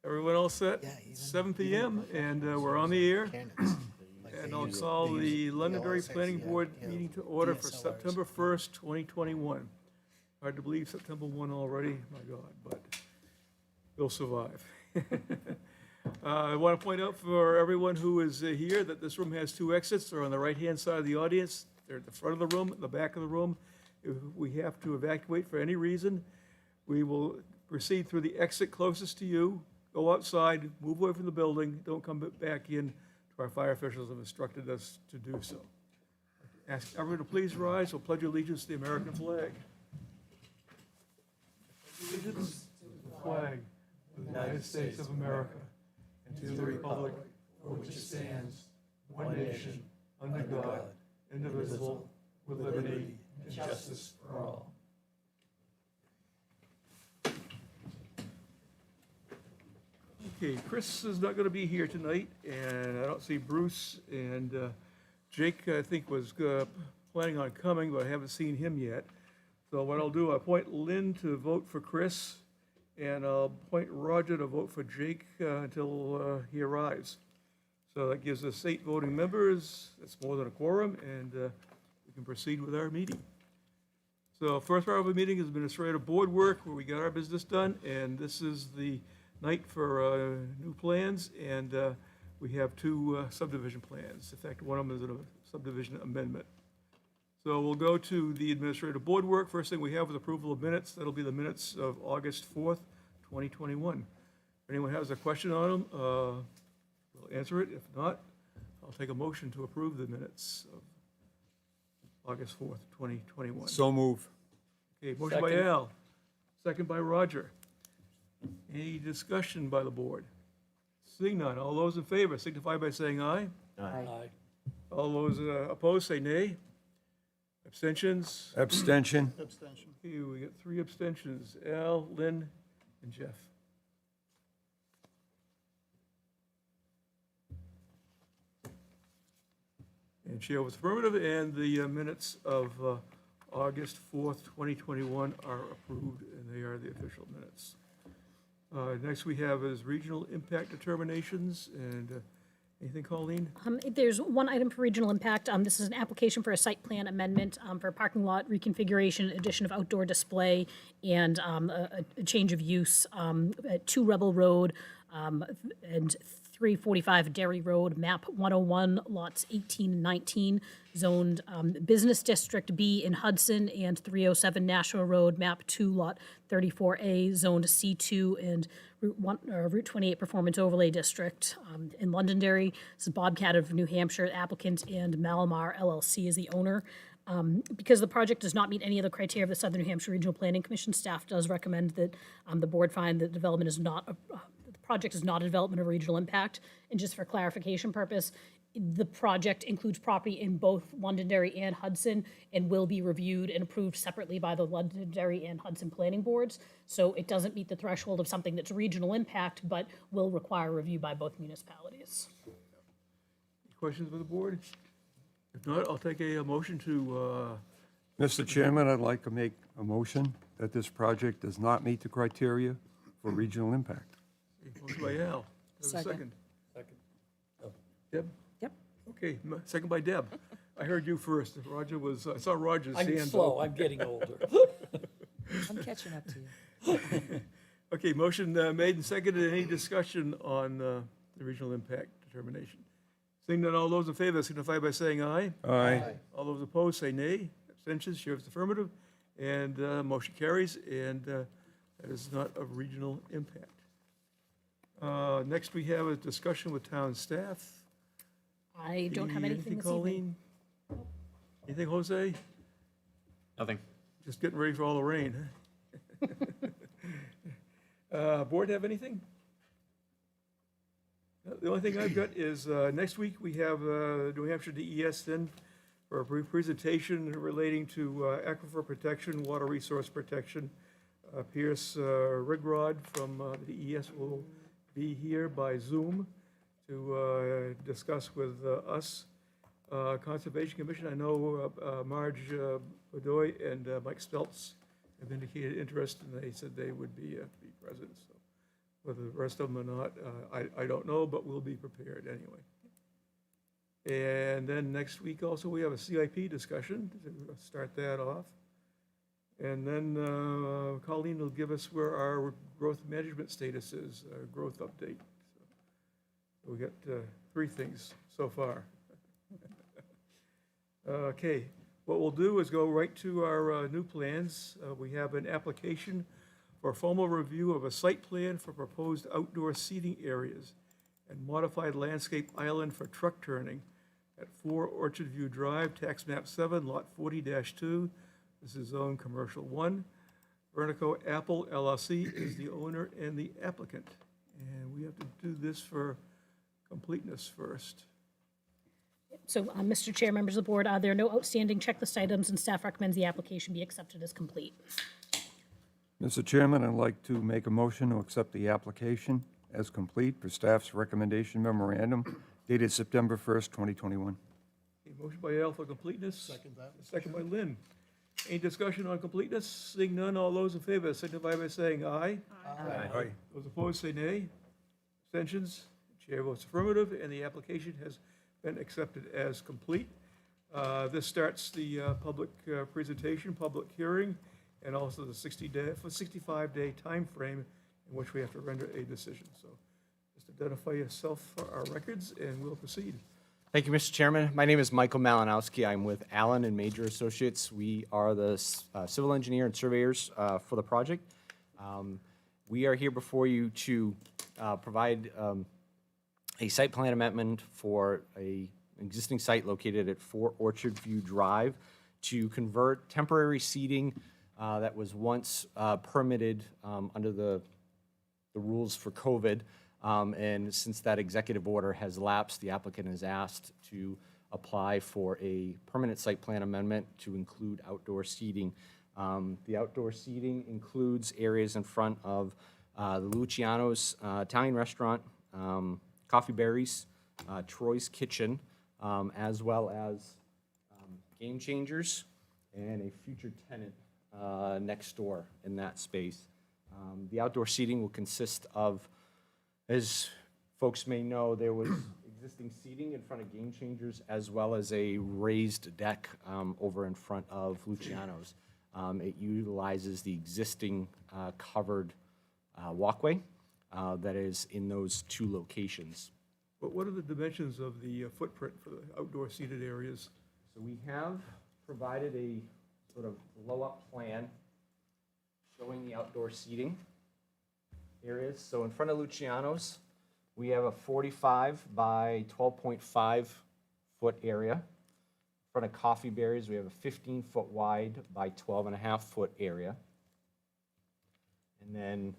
Everyone all set? Yeah, even- 7 PM, and we're on the air. And I'll call the Londonderry Planning Board meeting to order for September 1st, 2021. Hard to believe September 1 already, my God, but we'll survive. I want to point out for everyone who is here that this room has two exits. They're on the right-hand side of the audience. They're at the front of the room, the back of the room. If we have to evacuate for any reason, we will proceed through the exit closest to you, go outside, move away from the building, don't come back in. Our fire officials have instructed us to do so. Ask everyone to please rise. We'll pledge allegiance to the American flag. Allegiance to the flag of the United States of America and to the republic for which it stands, one nation, under God, indivisible, with liberty and justice for all. Okay, Chris is not going to be here tonight, and I don't see Bruce, and Jake, I think, was planning on coming, but I haven't seen him yet. So what I'll do, I'll appoint Lynn to vote for Chris, and I'll appoint Roger to vote for Jake until he arrives. So that gives us 8 voting members. That's more than a quorum, and we can proceed with our meeting. So first part of the meeting is administrative board work, where we got our business done, and this is the night for new plans, and we have 2 subdivision plans. In fact, one of them is a subdivision amendment. So we'll go to the administrative board work. First thing we have is approval of minutes. That'll be the minutes of August 4th, 2021. If anyone has a question on them, we'll answer it. If not, I'll take a motion to approve the minutes of August 4th, 2021. So move. Okay, motion by Al, second by Roger. Any discussion by the board? Seeing none, all those in favor signify by saying aye. Aye. All those opposed say nay. Abstentions? Abstention. Abstention. Okay, we got 3 abstentions, Al, Lynn, and Jeff. And chair was affirmative, and the minutes of August 4th, 2021 are approved, and they are the official minutes. Next we have is regional impact determinations, and anything, Colleen? There's one item for regional impact. This is an application for a site plan amendment for parking lot reconfiguration, addition of outdoor display, and a change of use at 2 Rebel Road and 345 Derry Road, map 101, lots 18 and 19, zoned Business District B in Hudson, and 307 Nashua Road, map 2, lot 34A, zoned C2 and Route 28 Performance Overlay District in Londonderry. This is Bobcat of New Hampshire, applicant, and Malamar LLC is the owner. Because the project does not meet any of the criteria of the Southern New Hampshire Regional Planning Commission, staff does recommend that the board find that development is not the project is not a development of regional impact. And just for clarification purpose, the project includes property in both Londonderry and Hudson and will be reviewed and approved separately by the Londonderry and Hudson planning boards. So it doesn't meet the threshold of something that's regional impact, but will require review by both municipalities. Any questions by the board? If not, I'll take a motion to, Mr. Chairman, I'd like to make a motion that this project does not meet the criteria for regional impact. motion by Al. Have a Second. Deb? Yep. Okay, second by Deb. I heard you first. Roger was, I saw Roger's hand. I'm up. slow, I'm getting older. I'm catching up to you. Okay, motion made and seconded. Any discussion on the regional impact determination? Seeing that, all those in favor signify by saying aye. Aye. All those opposed say nay. Abstentions, chair is affirmative, and motion carries, and that is not of regional impact. Next, we have a discussion with town staff. I don't have anything this evening. Colleen? Anything, Jose? Nothing. Just getting ready for all the rain, huh? Board have anything? The only thing I've got is, next week, we have New Hampshire DES then for a brief presentation relating to aquifer protection, water resource protection. Pierce Rigrod from the DES will be here by Zoom to discuss with us. Conservation Commission, I know Marge Bedoy and Mike Stelz have indicated interest, and they said they would be present. So Whether the rest of them or not, I don't know, but we'll be prepared anyway. And then next week also, we have a CIP discussion, to start that off. And then Colleen will give us where our growth management status is, growth update. So we got 3 things so far. Okay, what we'll do is go right to our new plans. We have an application for formal review of a site plan for proposed outdoor seating areas and modified landscape island for truck turning at 4 Orchard View Drive, tax map 7, lot 40-2. This is zone commercial 1. Vernico Apple LLC is the owner and the applicant. And we have to do this for completeness first. So, Mr. Chair, members of the board, there are no outstanding checklist items, and staff recommends the application be accepted as complete. Mr. Chairman, I'd like to make a motion to accept the application as complete for staff's recommendation memorandum dated September 1st, 2021. Okay, motion by Al for completeness. Second that. Second by Lynn. Any discussion on completeness? Seeing none, all those in favor signify by saying aye. Aye. Those opposed say nay. Abstentions? Chair votes affirmative, and the application has been accepted as complete. This starts the public presentation, public hearing, and also the 65-day timeframe in which we have to render a decision. So just identify yourself for our records, and we'll proceed. Thank you, Mr. Chairman. My name is Michael Malinowski. I'm with Allen and Major Associates. We are the civil engineer and surveyors for the project. We are here before you to provide a site plan amendment for an existing site located at 4 Orchard View Drive to convert temporary seating that was once permitted under the rules for COVID. And since that executive order has lapsed, the applicant is asked to apply for a permanent site plan amendment to include outdoor seating. The outdoor seating includes areas in front of the Luciano's Italian restaurant, Coffee Berries, Troy's Kitchen, as well as Game Changers and a future tenant next door in that space. The outdoor seating will consist of, as folks may know, there was existing seating in front of Game Changers as well as a raised deck over in front of Luciano's. It utilizes the existing covered walkway that is in those 2 locations. But what are the dimensions of the footprint for the outdoor seated areas? So we have provided a sort of blow-up plan showing the outdoor seating areas. So in front of Luciano's, we have a 45 by 12.5 foot area. In front of Coffee Berries, we have a 15-foot wide by 12.5 foot area. And then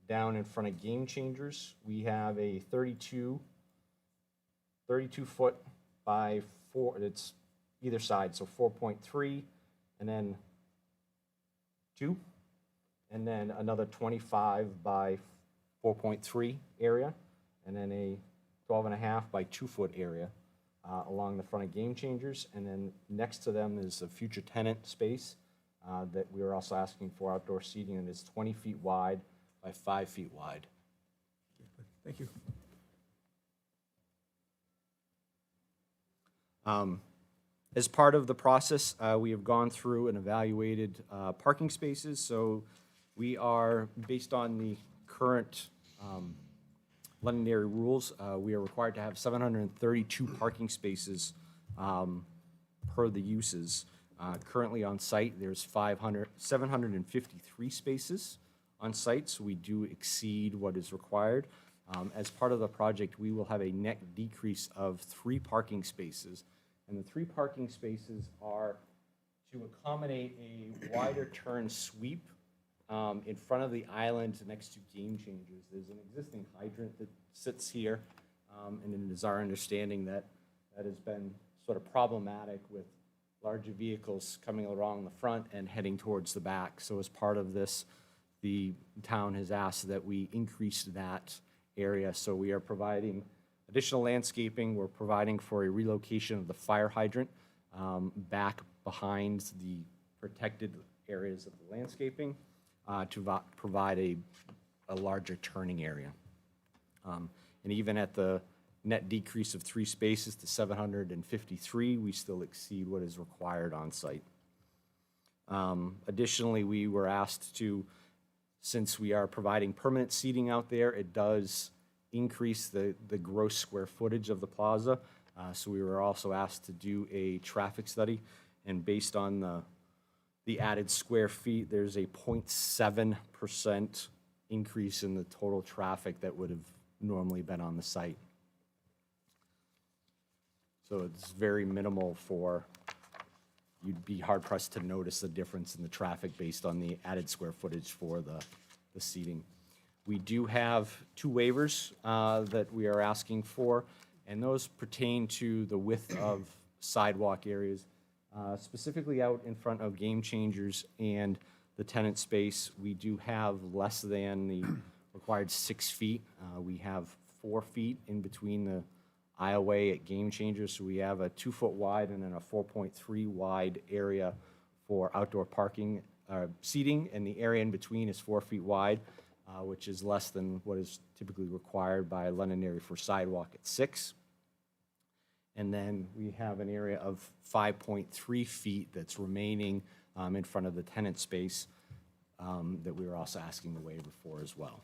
down in front of Game Changers, we have a 32 foot by 4, it's either side, so 4.3, and then 2, and then another 25 by 4.3 area, and then a 12.5 by 2 foot area along the front of Game Changers, and then next to them is a future tenant space that we are also asking for outdoor seating, and it's 20 feet wide by 5 feet wide. Thank you. As part of the process, we have gone through and evaluated parking spaces. So we are, based on the current Londonderry rules, we are required to have 732 parking spaces per the uses. Currently on site, there's 753 spaces on site, so we do exceed what is required. As part of the project, we will have a net decrease of 3 parking spaces. And the 3 parking spaces are to accommodate a wider turn sweep in front of the island next to Game Changers. There's an existing hydrant that sits here, and it is our understanding that that has been sort of problematic with larger vehicles coming along the front and heading towards the back. So as part of this, the town has asked that we increase that area. So we are providing additional landscaping. We're providing for a relocation of the fire hydrant back behind the protected areas of the landscaping to provide a a larger turning area. And even at the net decrease of 3 spaces to 753, we still exceed what is required on site. Additionally, we were asked to, since we are providing permanent seating out there, it does increase the gross square footage of the plaza. So we were also asked to do a traffic study, and based on the added square feet, there's a 0.7% increase in the total traffic that would have normally been on the site. So it's very minimal for, you'd be hard pressed to notice the difference in the traffic based on the added square footage for the seating. We do have 2 waivers that we are asking for, and those pertain to the width of sidewalk areas, specifically out in front of Game Changers and the tenant space. We do have less than the required 6 feet. We have 4 feet in between the aisleway at Game Changers, so we have a 2-foot wide and then a 4.3 wide area for outdoor parking, seating, and the area in between is 4 feet wide, which is less than what is typically required by Londonderry for sidewalk at 6. And then we have an area of 5.3 feet that's remaining in front of the tenant space that we were also asking the waiver for as well.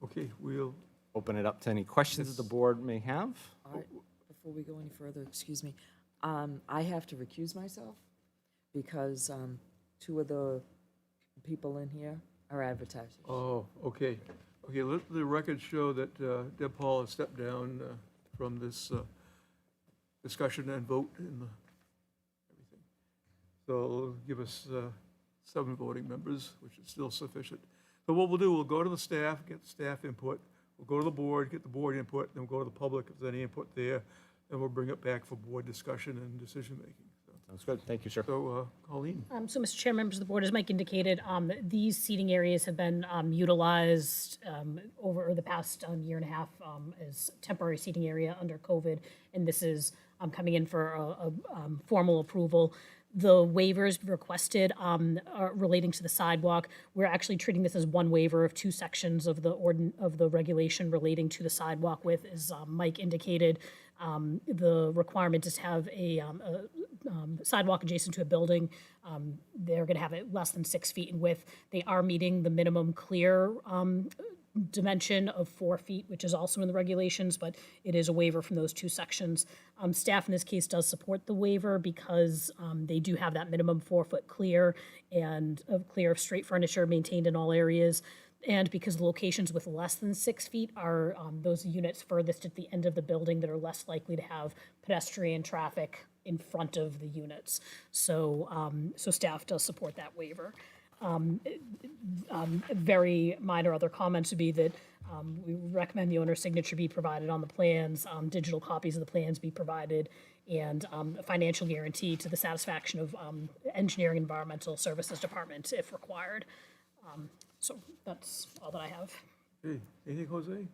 Okay, we'll, Open it up to any questions the board may have. All right, before we go any further, excuse me, I have to recuse myself because 2 of the people in here are advertisers. oh, okay. Okay, let the record show that Deb Paul has stepped down from this discussion and vote in the, everything. So it'll give us 7 voting members, which is still sufficient. So what we'll do, we'll go to the staff, get the staff input, we'll go to the board, get the board input, then we'll go to the public if there's any input there, and we'll bring it back for board discussion and decision-making. Sounds good. Thank you, sir. So, Colleen? So, Mr. Chair, members of the board, as Mike indicated, these seating areas have been utilized over the past year and a half as temporary seating area under COVID, and this is coming in for a formal approval. The waivers requested are relating to the sidewalk. We're actually treating this as one waiver of 2 sections of the regulation relating to the sidewalk width, as Mike indicated. The requirement is to have a sidewalk adjacent to a building. They're going to have it less than 6 feet in width. They are meeting the minimum clear dimension of 4 feet, which is also in the regulations, but it is a waiver from those 2 sections. Staff in this case does support the waiver because they do have that minimum 4-foot clear and of clear of straight furniture maintained in all areas. And because the locations with less than 6 feet are those units furthest at the end of the building that are less likely to have pedestrian traffic in front of the units. So, so staff does support that waiver. Very minor other comments would be that we recommend the owner's signature be provided on the plans, digital copies of the plans be provided, and a financial guarantee to the satisfaction of Engineering and Environmental Services Department if required. So that's all that I have. Hey, anything, Jose?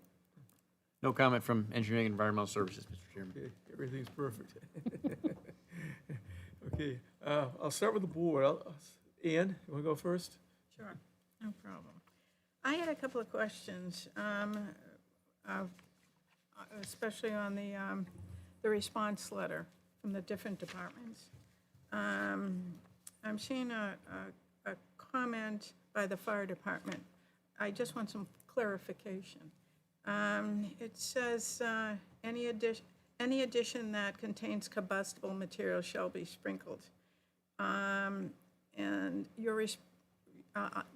No comment from Engineering and Environmental Services, Mr. Chairman. Okay, everything's perfect. Okay, I'll start with the board. Ann, you want to go first? Sure, no problem. I had a couple of questions, especially on the response letter from the different departments. I'm seeing a comment by the fire department. I just want some clarification. It says, any addition that contains combustible material shall be sprinkled. And your, do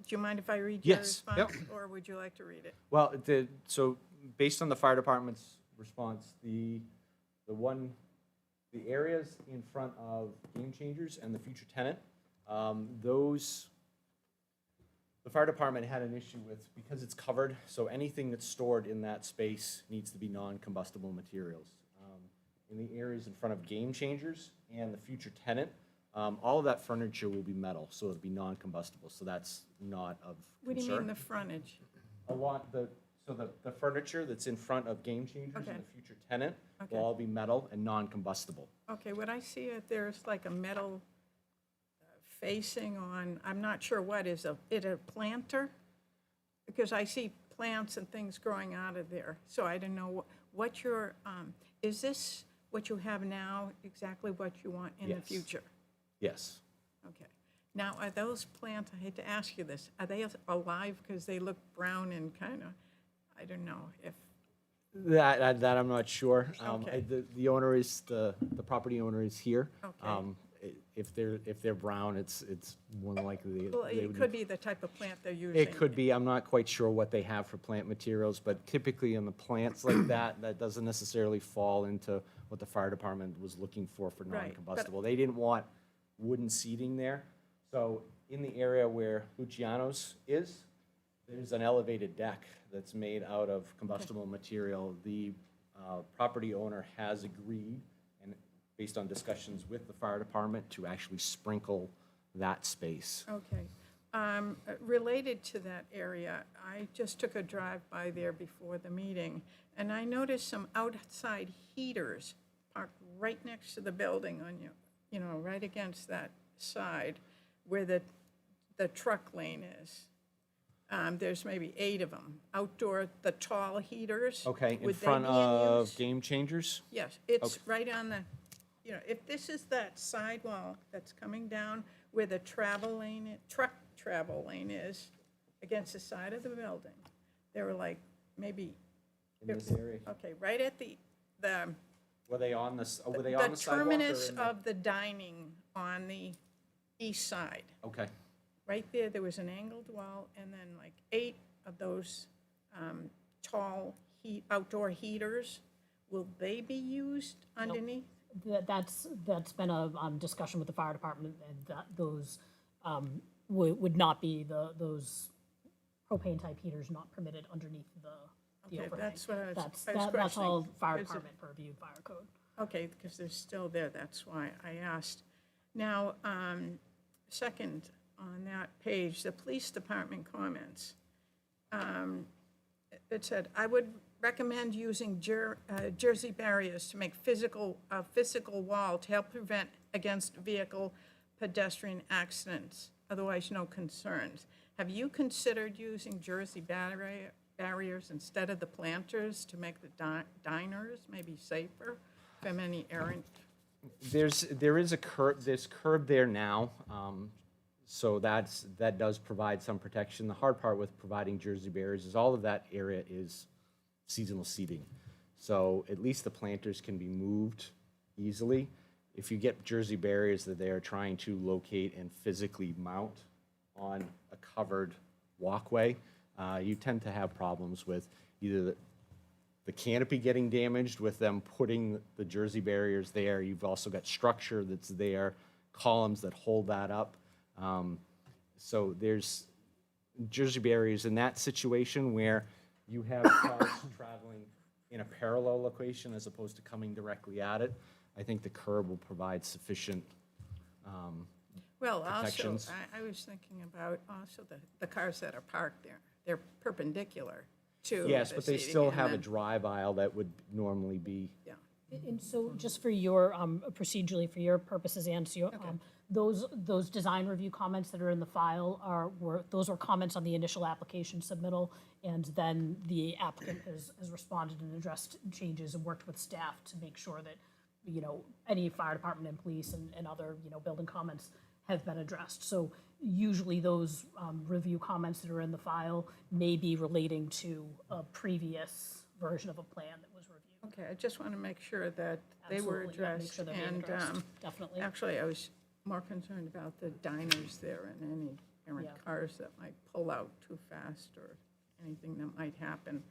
you mind if I read your Yes, response? yep. Or would you like to read it? Well, so based on the fire department's response, the areas in front of Game Changers and the future tenant, the fire department had an issue with, because it's covered, so anything that's stored in that space needs to be non-combustible materials. In the areas in front of Game Changers and the future tenant, all of that furniture will be metal, so it'll be non-combustible, so that's not of What do you concern. mean, the frontage? The furniture that's in front of Game Changers Okay. and the future tenant Okay. will all be metal and non-combustible. Okay, what I see, there's like a metal facing on, I'm not sure what is it a planter? Because I see plants and things growing out of there, so I don't know what your, is this what you have now, exactly what you want in the Yes. future? Yes. Okay. Now, are those plants, I hate to ask you this, are they alive? Because they look brown and kind of, I don't know if, That I'm not sure. Okay. The owner is, the property owner is here. Okay. If they're brown, it's more than likely. well, they it would could need- be the type of plant they're using. It could be, I'm not quite sure what they have for plant materials, but typically in the plants like that, that doesn't necessarily fall into what the fire department was looking for Right, but- non-combustible. They didn't want wooden seating there. So in the area where Luciano's is, there's an elevated deck that's made out of combustible material. The property owner has agreed, and based on discussions with the fire department, to actually sprinkle that space. Okay. Related to that area, I just took a drive by there before the meeting, and I noticed some outside heaters parked right next to the building on you know, right against that side where the truck lane is. There's maybe 8 of them, outdoor, the tall heaters. Okay, in Would they front be in of use? Game Changers? Yes, it's right on the, you know, if this is that sidewall that's coming down where the travel lane, truck travel lane is, against the side of the building, there were like maybe, In this area? okay, right at the Were they on the sidewalk or terminus in the- of the dining on the east side. Okay. Right there was an angled wall, and then like 8 of those tall outdoor heaters. Will they be used underneath? That's been a discussion with the fire department, and that those would not be, those propane-type heaters not permitted underneath the Okay, overhang. that's what I was That's all questioning. fire Is it- department purview, fire code. Okay, because they're still there, that's why I asked. Now, second, on that page, the police department comments. It said, "I would recommend using Jersey barriers to make a physical wall to help prevent against vehicle pedestrian accidents, otherwise no concerns. Have you considered using Jersey barriers instead of the planters to make the diners maybe safer from any errant?" There is a curb, there's curb there now, so that does provide some protection. The hard part with providing Jersey barriers is all of that area is seasonal seating. So at least the planters can be moved easily. If you get Jersey barriers that they are trying to locate and physically mount on a covered walkway, you tend to have problems with either the canopy getting damaged with them putting the Jersey barriers there. You've also got structure that's there, columns that hold that up. So there's Jersey barriers in that situation where you have cars traveling in a parallel location as opposed to coming directly at it. I think the curb will provide sufficient Well, also, protections. I was thinking about also the cars that are parked there. They're perpendicular to Yes, the but they seating, still and have a then- drive aisle that would normally be. Yeah, And so, just for your, procedurally, for your purposes, and so your, those design review comments that are in the file those were comments on the initial application submittal, and then the applicant has responded and addressed changes and worked with staff to make sure that, you know, any fire department and police and other, you know, building comments have been addressed. So usually those review comments that are in the file may be relating to a previous version of a plan that was reviewed. okay, I just want to make sure that they were Absolutely, yeah, make addressed. sure they're being And addressed, definitely. actually, I was more concerned about the diners there and any errant Yeah. cars that might pull out too fast or anything that might happen.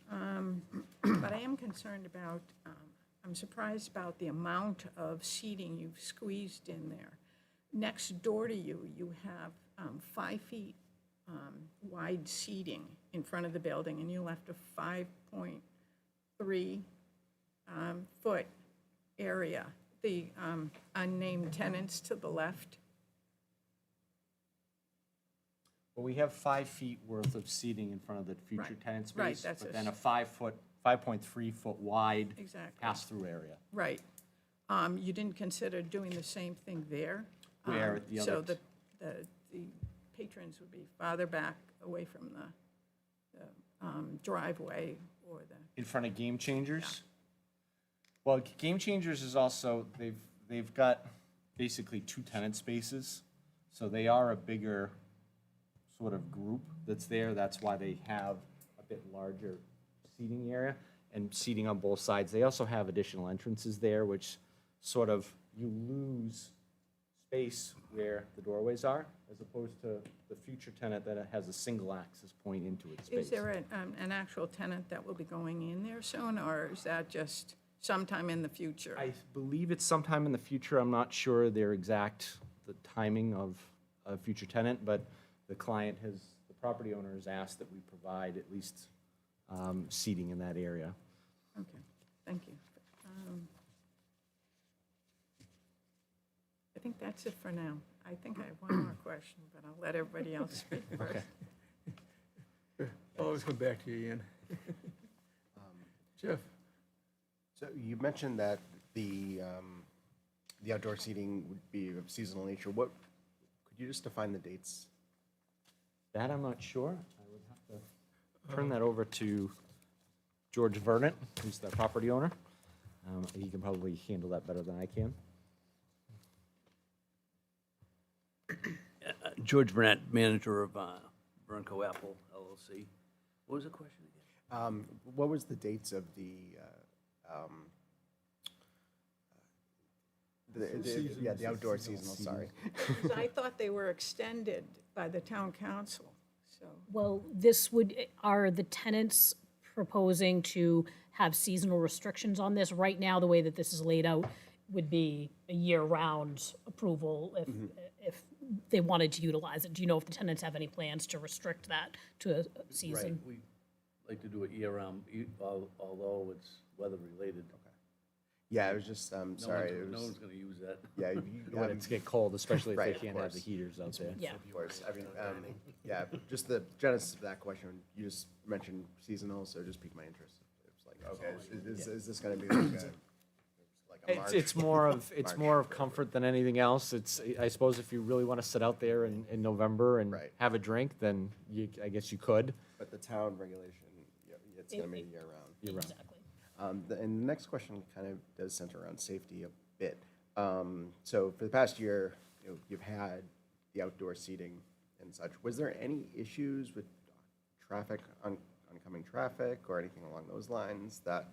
But I am concerned about, I'm surprised about the amount of seating you've squeezed in there. Next door to you, you have 5 feet wide seating in front of the building, and you left a 5.3 foot area. The unnamed tenants to the left. Well, we have 5 feet worth of seating in front of the future Right, tenant right, space, that's but a then a 5.3 foot wide Exactly. pass-through area. Right. You didn't consider doing the same thing there? Where the So other, the patrons would be farther back away from the driveway or the, in front of Game Changers? Well, Game Changers is also, they've got basically 2 tenant spaces, so they are a bigger sort of group that's there. That's why they have a bit larger seating area and seating on both sides. They also have additional entrances there, which sort of, you lose space where the doorways are, as opposed to the future tenant that has a single access point into its space. is there an actual tenant that will be going in there soon, or is that just sometime in the future? I believe it's sometime in the future. I'm not sure the timing of a future tenant, but the property owner has asked that we provide at least seating in that area. Okay, thank you. I think that's it for now. I think I have one more question, but I'll let everybody else speak first. I'll always come back to you, Ian. Jeff? So you mentioned that the outdoor seating would be of seasonal nature. Could you just define the dates? That I'm not sure. I would have to turn that over to George Vernon, who's the property owner. He can probably handle that better than I can. George Burnett, manager of Burnco Apple LLC. What was the question again? What was the dates of the outdoor seasonal, sorry. Because I thought they were extended by the town council, so. Well, are the tenants proposing to have seasonal restrictions on this? Right now, the way that this is laid out would be a year-round approval if they wanted to utilize it. Do you know if the tenants have any plans to restrict that to a season? We like to do it year-round, although it's weather-related. Yeah, it was just, No sorry. it one's- No was- one's going to use that. Yeah, When it's get cold, especially if Right, they of can't have the course. heaters out there. Yeah. of course. I mean, yeah, just the genesis of that question, you just mentioned seasonal, so it just piqued my interest. It was like, okay, is this gonna be like a March? It's more of comfort than anything else. I suppose if you really want to sit out there in November and Right. have a drink, then I guess you could. But the town regulation, yeah, it's gonna be year-round. Exactly. And the next question kind of does center around safety a bit. So for the past year, you've had the outdoor seating and such. Was there any issues with traffic, oncoming traffic, or anything along those lines that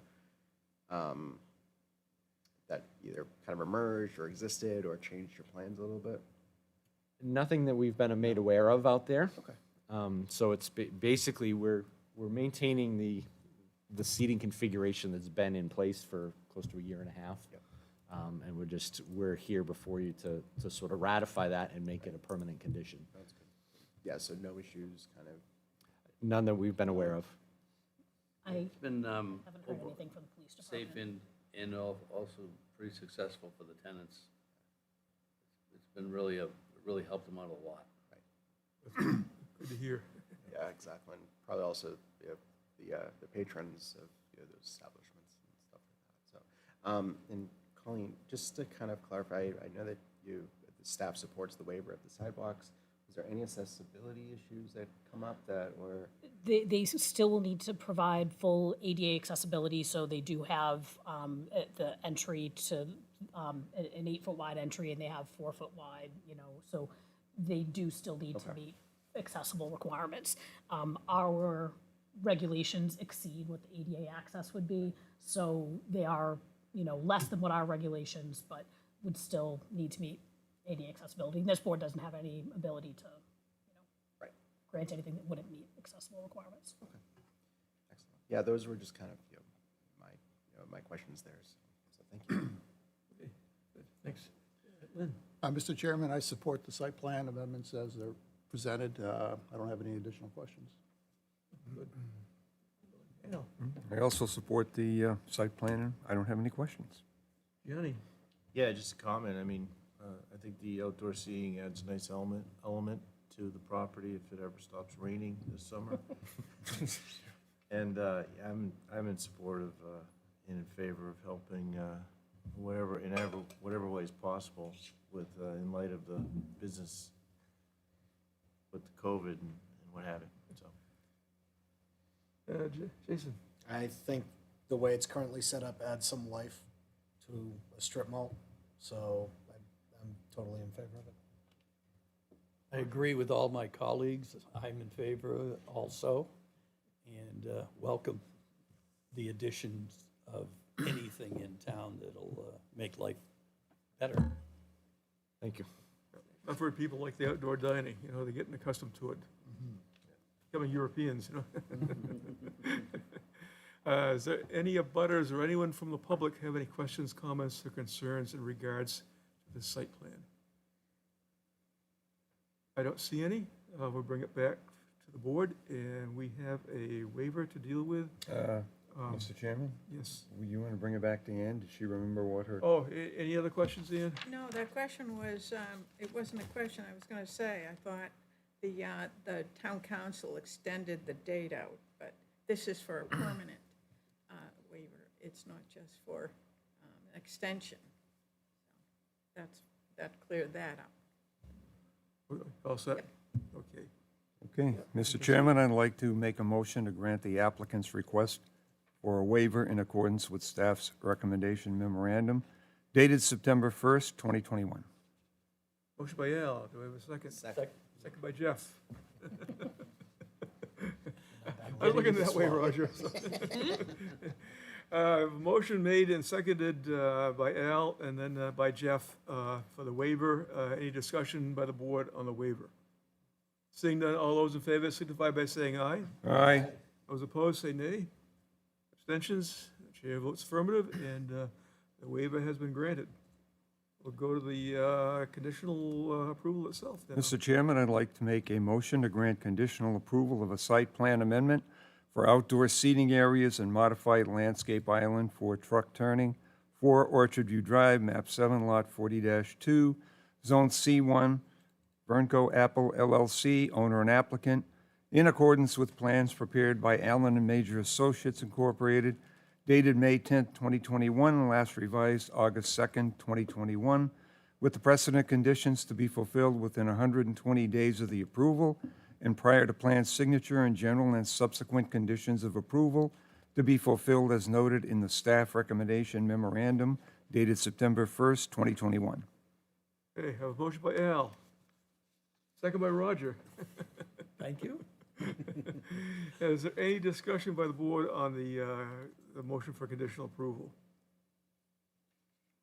that either kind of emerged or existed or changed your plans a little bit? Nothing that we've been made aware of out there. Okay. So it's basically, we're maintaining the seating configuration that's been in place for close to a year and a half. Yep. And we're here before you to sort of ratify that and make it a permanent condition. That's good. Yeah, so no issues, kind of. None that we've been aware of. I It's been haven't heard anything from the police department. safe and also pretty successful for the tenants. It's been really helped them out a lot. Good to hear. Yeah, exactly. And probably also the patrons of those establishments and stuff like that. So, and Colleen, just to kind of clarify, I know that the staff supports the waiver of the sidewalks. Is there any accessibility issues that come up that were? They still will need to provide full ADA accessibility, so they do have the entry to an 8-foot wide entry, and they have 4-foot wide, so they do still need to meet accessible requirements. Our regulations exceed what the ADA access would be, so they are, less than what our regulations, but would still need to meet ADA accessibility. And this board doesn't have any ability to, Right. grant anything that wouldn't meet accessible requirements. Excellent. Yeah, those were just kind of my questions there. So thank you. Thanks. Lynn? Mr. Chairman, I support the site plan amendments as they're presented. I don't have any additional questions. Al? I also support the site plan, and I don't have any questions. Johnny? Yeah, just a comment. I mean, I think the outdoor seating adds a nice element to the property if it ever stops raining this summer. And I'm in support of and in favor of helping whatever way is possible with, in light of the business with the COVID and what have you, so. Jason? I think the way it's currently set up adds some life to a strip mall, so I'm totally in favor of it. I agree with all my colleagues. I'm in favor of it also, and welcome the additions of anything in town that'll make life better. Thank you. I've heard people like the outdoor dining, you know, they're getting accustomed to it. Becoming Europeans, you know. Is there any abutters or anyone from the public have any questions, comments, or concerns in regards to this site plan? I don't see any. We'll bring it back to the board, and we have a waiver to deal with. Mr. Chairman, Yes. you want to bring it back to Ann? Did she remember what her? Oh, any other questions, Ian? No, that question was, it wasn't a question I was going to say. I thought the town council extended the date out, but this is for a permanent waiver. It's not just for extension. So that cleared that up. All set? Okay. Okay, Mr. Chairman, I'd like to make a motion to grant the applicant's request for a waiver in accordance with staff's recommendation memorandum dated September 1st, 2021. Motion by Al. Do I have a second? Second by Jeff. I was looking that way, Roger. Motion made and seconded by Al and then by Jeff for the waiver. Any discussion by the board on the waiver? Seeing none, all those in favor signify by saying aye. Aye. Those opposed, say nay. Abstentions? The chair votes affirmative, and the waiver has been granted. We'll go to the conditional approval itself now. Mr. Chairman, I'd like to make a motion to grant conditional approval of a site plan amendment for outdoor seating areas and modified landscape island for truck turning, 4 Orchard View Drive, map 7, lot 40-2, zone C1, Burnco Apple LLC, owner and applicant, in accordance with plans prepared by Allen and Major Associates Incorporated, dated May 10th, 2021, and last revised August 2nd, 2021, with the precedent conditions to be fulfilled within 120 days of the approval and prior to plan signature and general and subsequent conditions of approval to be fulfilled as noted in the staff recommendation memorandum dated September 1st, 2021. Okay, have a motion by Al. Second by Roger. Thank you. Is there any discussion by the board on the motion for conditional approval?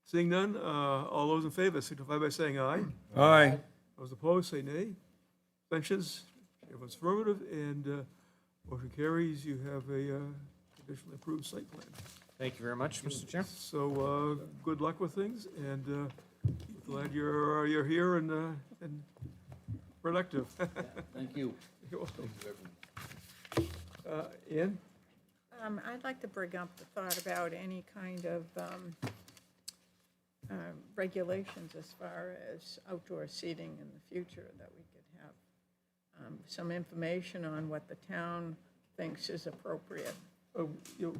Seeing none, all those in favor signify by saying aye. Aye. Those opposed, say nay. Abstentions? Everyone's affirmative, and motion carries. You have a conditionally approved site plan. Thank you very much, Mr. Chair. So good luck with things, and glad you're here and productive. Thank you. You're welcome. Thank you, everyone. Ian? I'd like to bring up the thought about any kind of regulations as far as outdoor seating in the future, that we could have some information on what the town thinks is appropriate.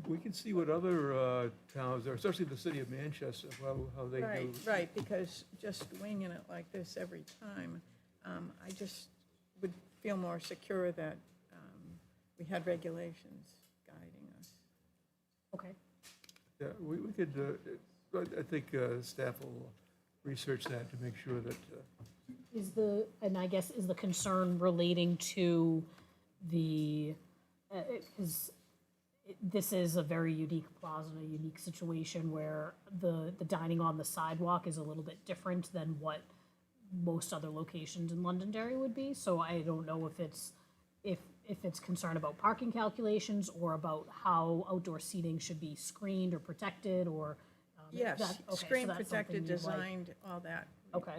We can see what other towns, are, especially the city of Manchester, how they do. Right, because just winging it like this every time, I just would feel more secure that we had regulations guiding us. Okay. Yeah, we could, I think staff will research that to make sure that, Is the concern relating to the, this is a very unique plaza, and a unique situation where the dining on the sidewalk is a little bit different than what most other locations in Londonderry would be. So I don't know if it's concern about parking calculations or about how outdoor seating should be screened or protected, or Yes, so screen that's protected, something you'd like. designed, all that. Okay.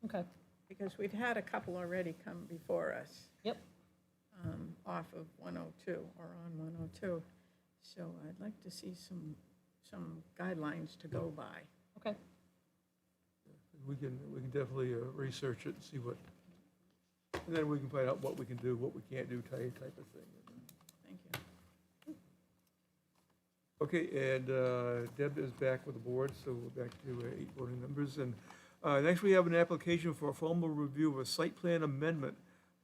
Okay. Because we've had a couple already come before us. Yep. Off of 102 or on 102. So I'd like to see some guidelines to go by. Okay. we can definitely research it and see what, and then we can find out what we can do, what we can't do, type of thing. Thank you. Okay, and Deb is back with the board, so we're back to 8 voting members. And next, we have an application for a formal review of a site plan amendment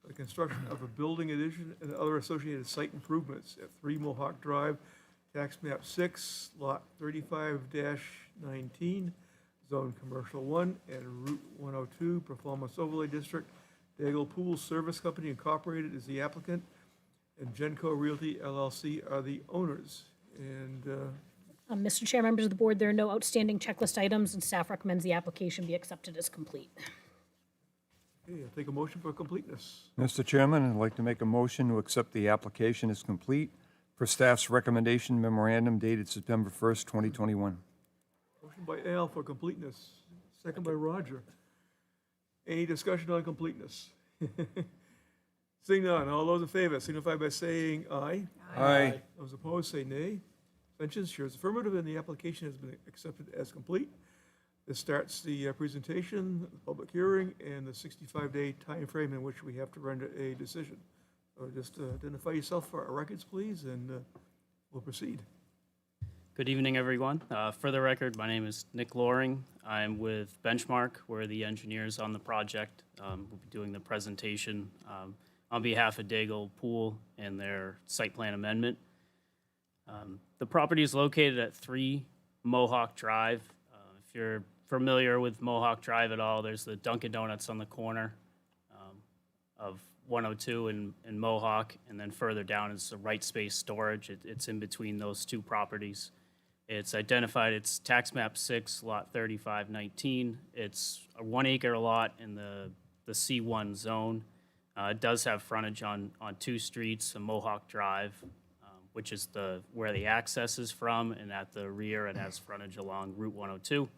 for the construction of a building addition and other associated site improvements at 3 Mohawk Drive, tax map 6, lot 35-19, zone commercial 1, and Route 102, Performance Overlay District. Daigle Pool Service Company Incorporated is the applicant, and Genco Realty LLC are the owners. And Mr. Chair, members of the board, there are no outstanding checklist items, and staff recommends the application be accepted as complete. okay, I'll take a motion for completeness. Mr. Chairman, I'd like to make a motion to accept the application as complete per staff's recommendation memorandum dated September 1st, 2021. Motion by Al for completeness, second by Roger. Any discussion on completeness? Seeing none, all those in favor signify by saying aye. Aye. Those opposed, say nay. Abstentions, shares affirmative, and the application has been accepted as complete. This starts the presentation, the public hearing, and the 65-day timeframe in which we have to render a decision. So just identify yourself for our records, please, and we'll proceed. Good evening, everyone. For the record, my name is Nick Loring. I'm with Benchmark. We're the engineers on the project. We'll be doing the presentation on behalf of Daigle Pool and their site plan amendment. The property is located at 3 Mohawk Drive. If you're familiar with Mohawk Drive at all, there's the Dunkin' Donuts on the corner of 102 and Mohawk, and then further down is the Right Space Storage. It's in between those two properties. It's identified, it's tax map 6, lot 3519. It's a 1 acre lot in the C1 zone. It does have frontage on 2 streets, a Mohawk Drive, which is where the access is from, and at the rear it has frontage along Route 102.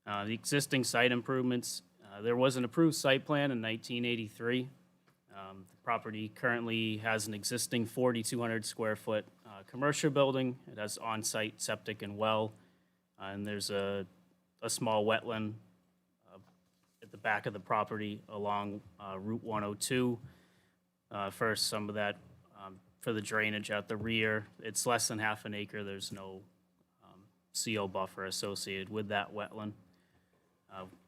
The existing site improvements, there was an approved site plan in 1983. The property currently has an existing 4,200 square foot commercial building. It has on-site septic and well, and there's a small wetland at the back of the property along Route 102 for some of that, for the drainage at the rear. It's less than half an acre. There's no CO buffer associated with that wetland.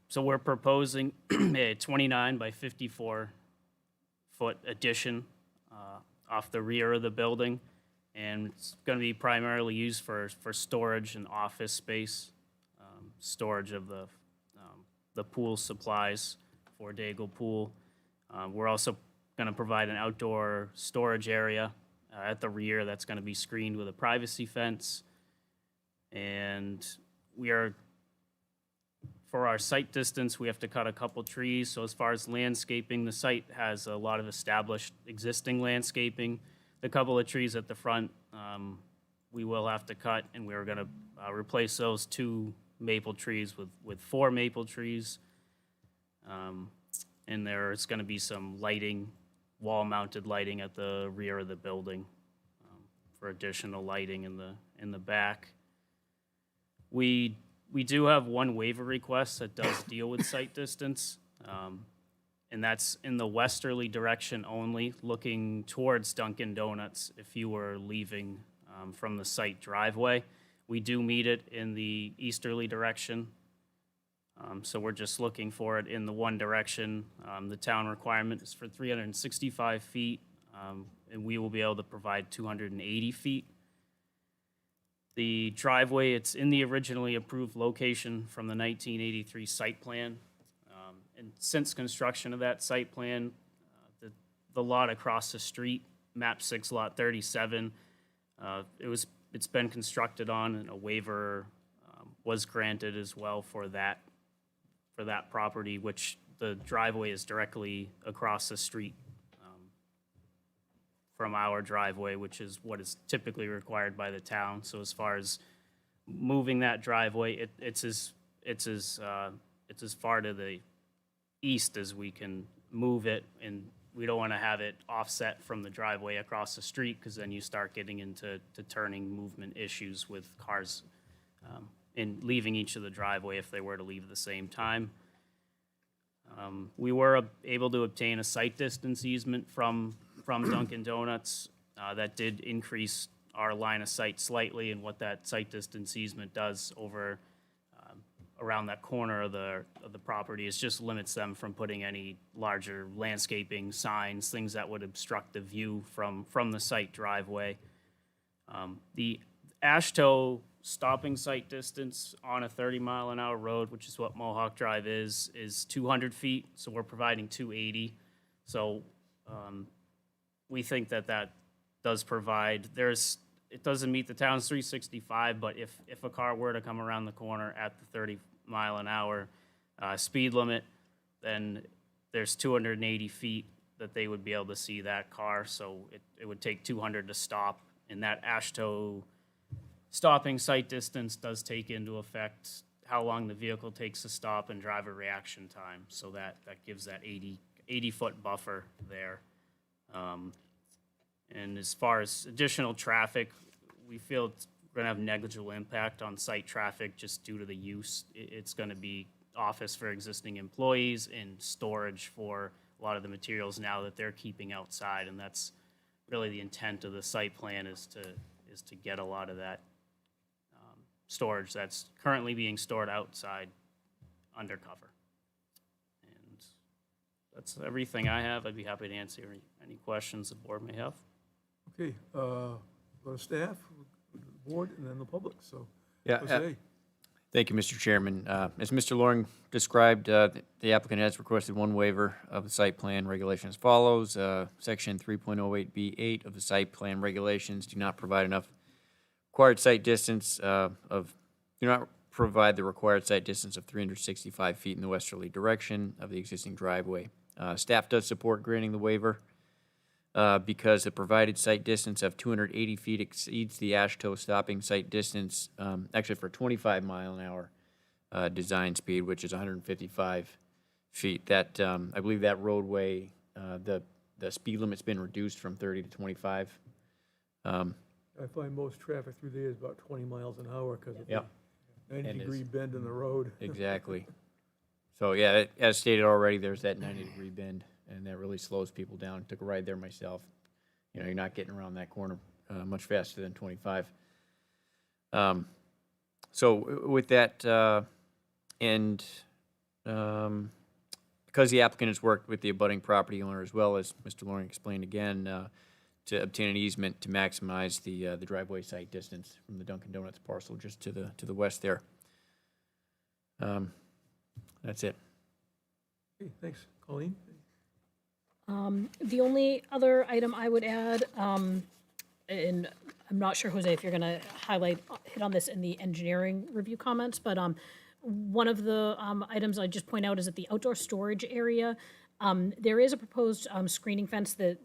So we're proposing a 29 by 54 foot addition off the rear of the building, and it's going to be primarily used for storage and office space, storage of the pool supplies for Daigle Pool. We're also going to provide an outdoor storage area at the rear that's going to be screened with a privacy fence, and for our site distance, we have to cut a couple trees. So as far as landscaping, the site has a lot of established existing landscaping. The couple of trees at the front, we will have to cut, and we're going to replace those 2 maple trees with 4 maple trees. And there's going to be some lighting, wall-mounted lighting at the rear of the building for additional lighting in the back. We do have one waiver request that does deal with site distance, and that's in the westerly direction only, looking towards Dunkin' Donuts if you were leaving from the site driveway. We do meet it in the easterly direction, so we're just looking for it in the one direction. The town requirement is for 365 feet, and we will be able to provide 280 feet. The driveway, it's in the originally approved location from the 1983 site plan. And since construction of that site plan, the lot across the street, map 6, lot 37, it's been constructed on, and a waiver was granted as well for that property, which the driveway is directly across the street from our driveway, which is what is typically required by the town. So as far as moving that driveway, it's as far to the east as we can move it, and we don't want to have it offset from the driveway across the street, because then you start getting into turning movement issues with cars in leaving each of the driveway if they were to leave at the same time. We were able to obtain a site distance easement from Dunkin' Donuts that did increase our line of sight slightly, and what that sight distance easement does over around that corner of the property is just limits them from putting any larger landscaping signs, things that would obstruct the view from the site driveway. The Ashtoe stopping sight distance on a 30-mile-an-hour road, which is what Mohawk Drive is 200 feet, so we're providing 280. So we think that does provide, it doesn't meet the town's 365, but if a car were to come around the corner at the 30-mile-an-hour speed limit, then there's 280 feet that they would be able to see that car, so it would take 200 to stop, and that Ashtoe stopping sight distance does take into effect how long the vehicle takes to stop and driver reaction time, so that gives that 80-foot buffer there. And as far as additional traffic, we feel it's going to have negligible impact on site traffic just due to the use. It's going to be office for existing employees and storage for a lot of the materials now that they're keeping outside, and that's really the intent of the site plan is to get a lot of that storage that's currently being stored outside undercover. And that's everything I have. I'd be happy to answer any questions the board may have. Okay, go to staff, the board, and then the public, so. Yeah, Jose. Thank you, Mr. Chairman. As Mr. Loring described, the applicant has requested one waiver of the site plan regulation as follows. Section 3.08B8 of the site plan regulations do not provide enough required site distance do not provide the required site distance of 365 feet in the westerly direction of the existing driveway. Staff does support granting the waiver because the provided site distance of 280 feet exceeds the Ashtoe stopping site distance, actually for 25-mile-an-hour design speed, which is 155 feet. That I believe that roadway, the speed limit's been reduced from 30 to 25. I find most traffic through there is about 20 miles an hour because of the Yep. 90-degree bend in the road. Exactly. So, yeah, as stated already, there's that 90-degree bend, and that really slows people down. Took a ride there myself. You know, you're not getting around that corner much faster than 25. So with that, because the applicant has worked with the abutting property owner as well, as Mr. Loring explained again, to obtain an easement to maximize the driveway site distance from the Dunkin' Donuts parcel just to the west there. That's it. Okay, thanks. Colleen? The only other item I would add, and I'm not sure, Jose, if you're going to hit on this in the engineering review comments, but one of the items I'd just point out is at the outdoor storage area, there is a proposed screening fence that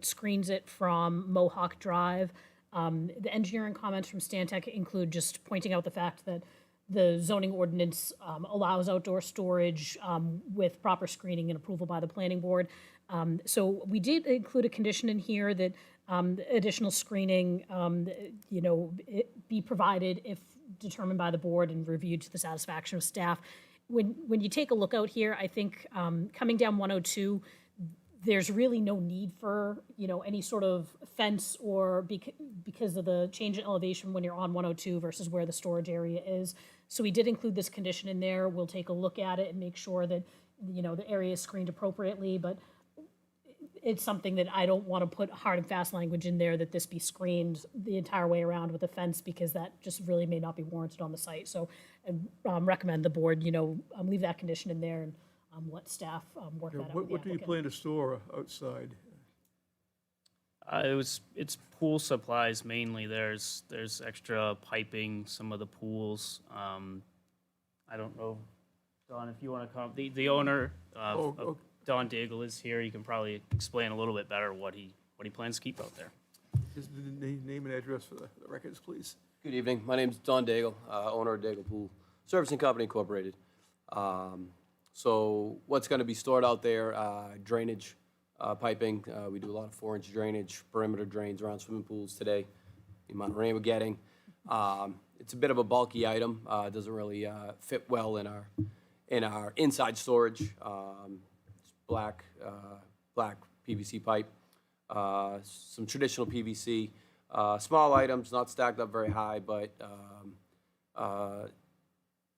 screens it from Mohawk Drive. The engineering comments from Stantec include just pointing out the fact that the zoning ordinance allows outdoor storage with proper screening and approval by the planning board. So we did include a condition in here that additional screening, be provided if determined by the board and reviewed to the satisfaction of staff. When you take a look out here, I think coming down 102, there's really no need for, any sort of fence or because of the change in elevation when you're on 102 versus where the storage area is. So we did include this condition in there. We'll take a look at it and make sure that, the area is screened appropriately, but it's something that I don't want to put hard and fast language in there that this be screened the entire way around with a fence because that just really may not be warranted on the site. So I recommend the board, leave that condition in there and let staff work that out with the What do you applicant. plan to store outside? It's pool supplies mainly. There's extra piping, some of the pools. I don't know, Don, if you want to come. The owner of Don Daigle is here. He can probably explain a little bit better what he plans to keep out there. Just the name and address for the records, please. Good evening. My name's Don Daigle, owner of Daigle Pool Servicing Company Incorporated. So what's going to be stored out there, drainage, piping. We do a lot of 4-inch drainage, perimeter drains around swimming pools today, the amount of rain we're getting. It's a bit of a bulky item. It doesn't really fit well in our inside storage. It's black PVC pipe, some traditional PVC, Small items, not stacked up very high, but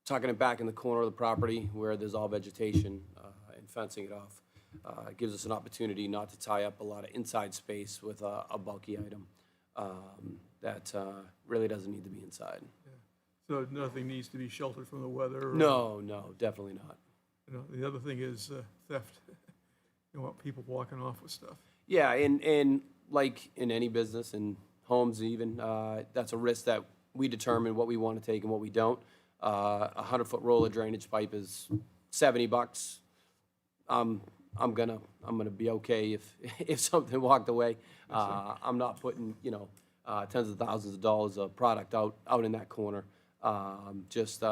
tucking it back in the corner of the property where there's all vegetation and fencing it off. Gives us an opportunity not to tie up a lot of inside space with a bulky item that really doesn't need to be inside. So nothing needs to be sheltered from the weather? or- No, definitely not. You know, the other thing is theft. You don't want people walking off with stuff. Yeah, and like in any business, and homes even, that's a risk that we determine what we want to take and what we don't. A 100-foot roll of drainage pipe is $70. I'm gonna be okay if something walked away. I'm not putting, tens of thousands of dollars of product out in that corner. Just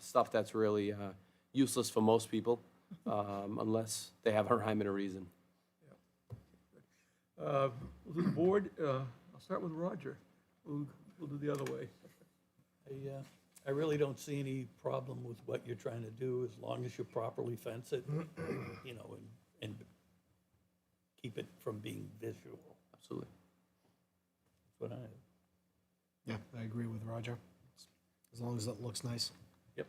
stuff that's really useless for most people, unless they have a rhyme and a reason. We'll do the board. I'll start with Roger. We'll do the other way. I really don't see any problem with what you're trying to do, as long as you properly fence it, and keep it from being visual. Absolutely. That's what I, Yeah, I agree with Roger. As long as it looks nice. Yep.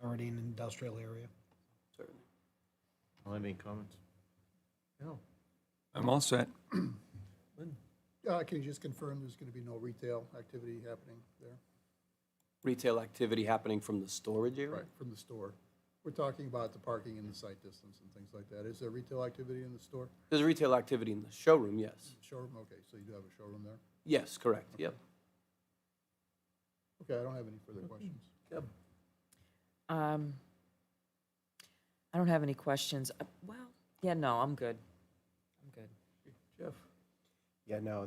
Already in an industrial area. Certainly. I'll have any comments. No. I'm all set. Lynn? Can you just confirm there's going to be no retail activity happening there? Retail activity happening from the storage area? Right, from the store. We're talking about the parking and the site distance and things like that. Is there retail activity in the store? There's retail activity in the showroom, yes. Showroom, okay, so you do have a showroom there? Yes, correct, yep. Okay, I don't have any further questions. Deb? I don't have any questions. Well, yeah, no, I'm good. I'm good. Jeff? Yeah, no,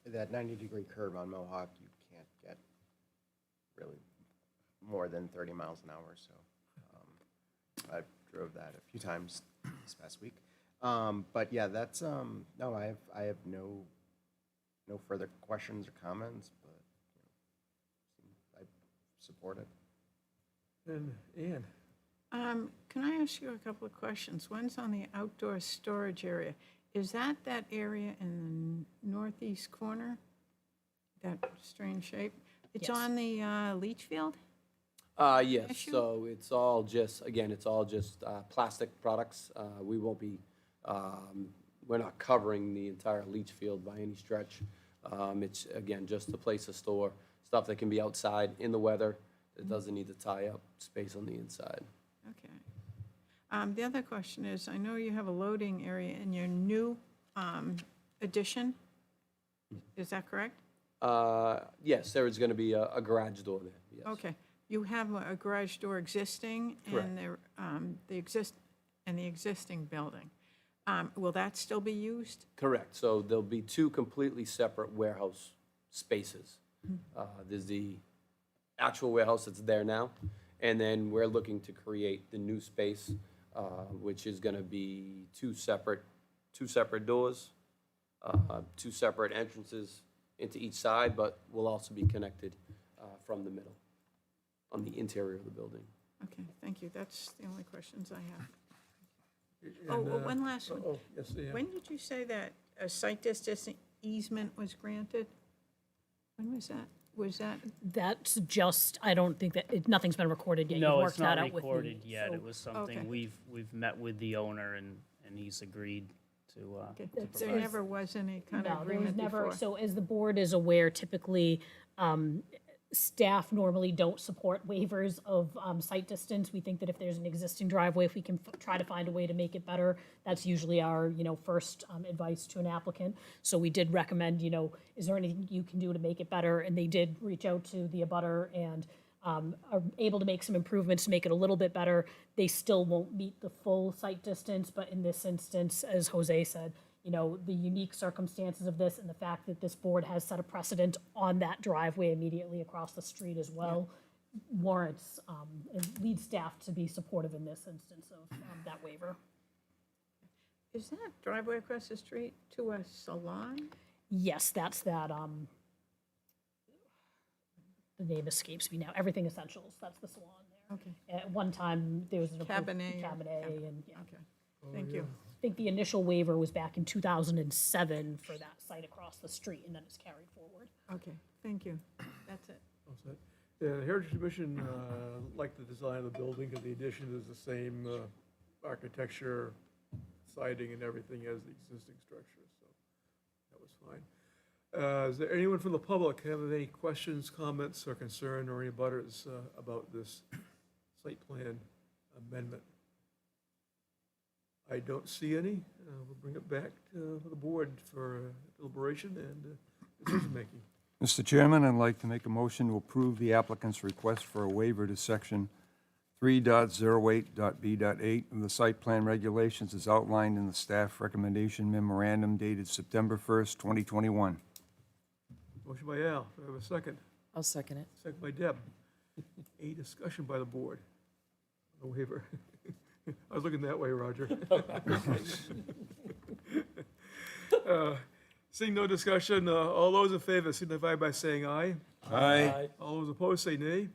that 90-degree curve on Mohawk, you can't get really more than 30 miles an hour, so I drove that a few times this past week. But yeah, that's, no, I have no further questions or comments, but I support it. And Ann? Can I ask you a couple of questions? One's on the outdoor storage area. Is that area in the northeast corner? That strange shape? It's Yes. on the leach field? Yes, issue? so it's all just, again, it's all just plastic products. We won't be, we're not covering the entire leach field by any stretch. It's, again, just a place to store stuff that can be outside in the weather that doesn't need to tie up space on the inside. Okay. The other question is, I know you have a loading area in your new addition. Is that correct? Yes, there is going to be a garage door there, yes. Okay. You have a garage door existing in the existing building. Will that still be used? Correct, so there'll be two completely separate warehouse spaces. There's the actual warehouse that's there now, and then we're looking to create the new space, which is gonna be two separate doors, two separate entrances into each side, but will also be connected from the middle, on the interior of the building. Okay, thank you. That's the only questions I have. And, One last one. Oh, yes, Ann? When did you say that a site distance easement was granted? When was that? Was that, That's just, I don't think that, nothing's been recorded yet. You've No, worked it's not that out with me, recorded yet. so- It was something Okay. we've met with the owner and he's agreed to okay, to there provide. never was any kind of No, there was agreement never, before? so as the board is aware, typically, staff normally don't support waivers of site distance. We think that if there's an existing driveway, if we can try to find a way to make it better, that's usually our, first advice to an applicant. So we did recommend, is there anything you can do to make it better? And they did reach out to the abutter and are able to make some improvements to make it a little bit better. They still won't meet the full site distance, but in this instance, as Jose said, the unique circumstances of this and the fact that this board has set a precedent on that driveway immediately across the street as well warrants and leads staff to be supportive in this instance of that waiver. Is that driveway across the street to a salon? Yes, that's that, the name escapes me now, Everything Essentials, that's the salon there. Okay, At one time, there was an approved Cabernet or- Cabernet and, yeah. okay. Thank you. think the initial waiver was back in 2007 for that site across the street, and then it's carried forward. Okay, thank you. That's it. All set. The Heritage Commission liked the design of the building, because the addition is the same architecture, siding and everything as the existing structure, so that was fine. Is there anyone from the public have any questions, comments, or concern, or any butters about this site plan amendment? I don't see any. We'll bring it back to the board for deliberation and decision-making. Mr. Chairman, I'd like to make a motion to approve the applicant's request for a waiver to section 3.08.b.8 of the site plan regulations as outlined in the staff recommendation memorandum dated September 1st, 2021. Motion by Al. Do I have a second? I'll second it. Second by Deb. Any discussion by the board on the waiver? I was looking that way, Roger. Seeing no discussion, all those in favor signify by saying aye. Aye. All those opposed say nay.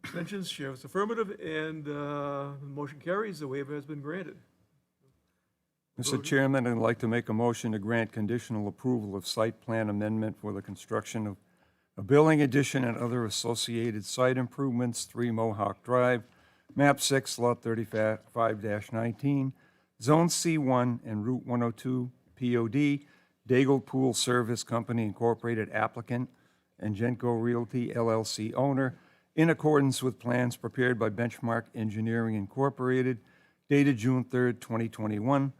Abstentions, chair votes affirmative, and the motion carries. The waiver has been granted. Mr. Chairman, I'd like to make a motion to grant conditional approval of site plan amendment for the construction of a building addition and other associated site improvements, 3 Mohawk Drive, map 6, lot 35-19, zone C1 and Route 102, POD, Daigle Pool Service Company Incorporated applicant, and Genco Realty LLC owner, in accordance with plans prepared by Benchmark Engineering Incorporated, dated June 3rd, 2021,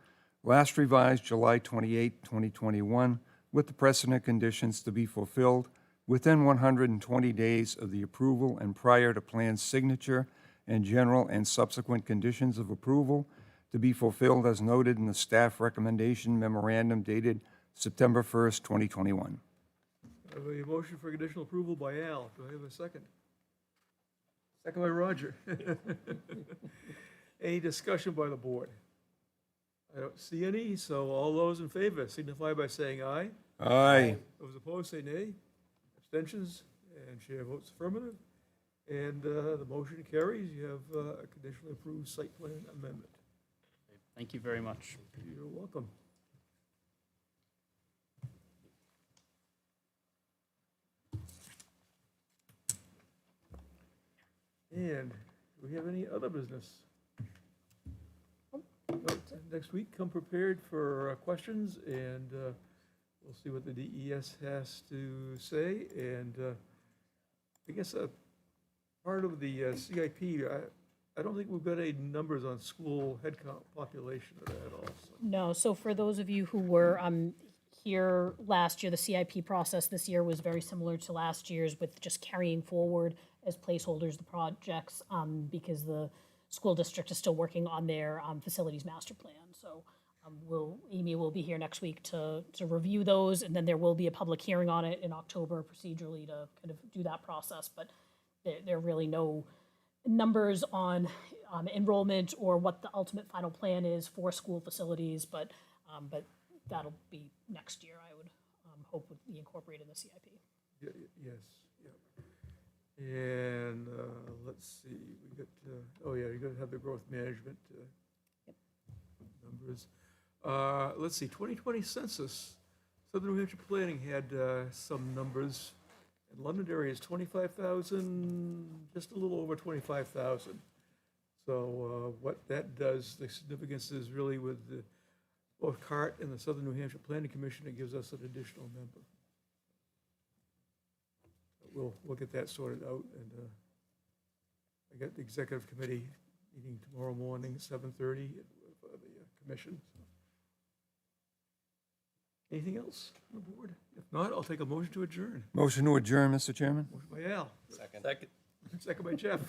last revised July 28, 2021, with the precedent conditions to be fulfilled within 120 days of the approval and prior to plan signature, and general and subsequent conditions of approval to be fulfilled as noted in the staff recommendation memorandum dated September 1st, 2021. I have a motion for conditional approval by Al. Do I have a second? Second by Roger. Any discussion by the board? I don't see any, so all those in favor signify by saying aye. Aye. Those opposed say nay. Abstentions, and chair votes affirmative. And the motion carries. You have a conditionally approved site plan amendment. Thank you very much. You're welcome. And do we have any other business? No, next week, come prepared for questions, and we'll see what the DES has to say. And I guess part of the CIP, I don't think we've got any numbers on school headcount population at all. So. No, so for those of you who were here last year, the CIP process this year was very similar to last year's, with just carrying forward as placeholders the projects, because the school district is still working on their facilities master plan. So Amy will be here next week to review those, and then there will be a public hearing on it in October procedurally to kind of do that process. But there are really no numbers on enrollment or what the ultimate final plan is for school facilities, but that'll be next year, I would hope would be incorporated in the CIP. Yes, yeah. And let's see, we got, oh yeah, you're gonna have the growth management numbers. Let's see, 2020 census, Southern New Hampshire Planning had some numbers. In London area is 25,000, just a little over 25,000. So what that does, the significance is really with the, both CART and the Southern New Hampshire Planning Commission, it gives us an additional member. We'll get that sorted out, and I got the executive committee meeting tomorrow morning, 7:30 for the commission. So. Anything else on the board? If not, I'll take a motion to adjourn. Motion to adjourn, Mr. Chairman? Motion by Al. Second. Second by Jeff.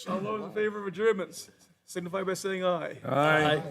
All those in favor of adjournments signify by saying aye. Aye.